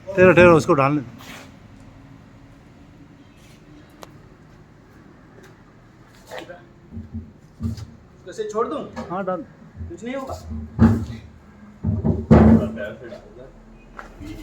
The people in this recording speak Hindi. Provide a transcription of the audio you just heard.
ठहरो ठहरो उसको डालने दो। कैसे छोड़ दूं? हाँ डाल। कुछ नहीं होगा। पैर से डाल दे।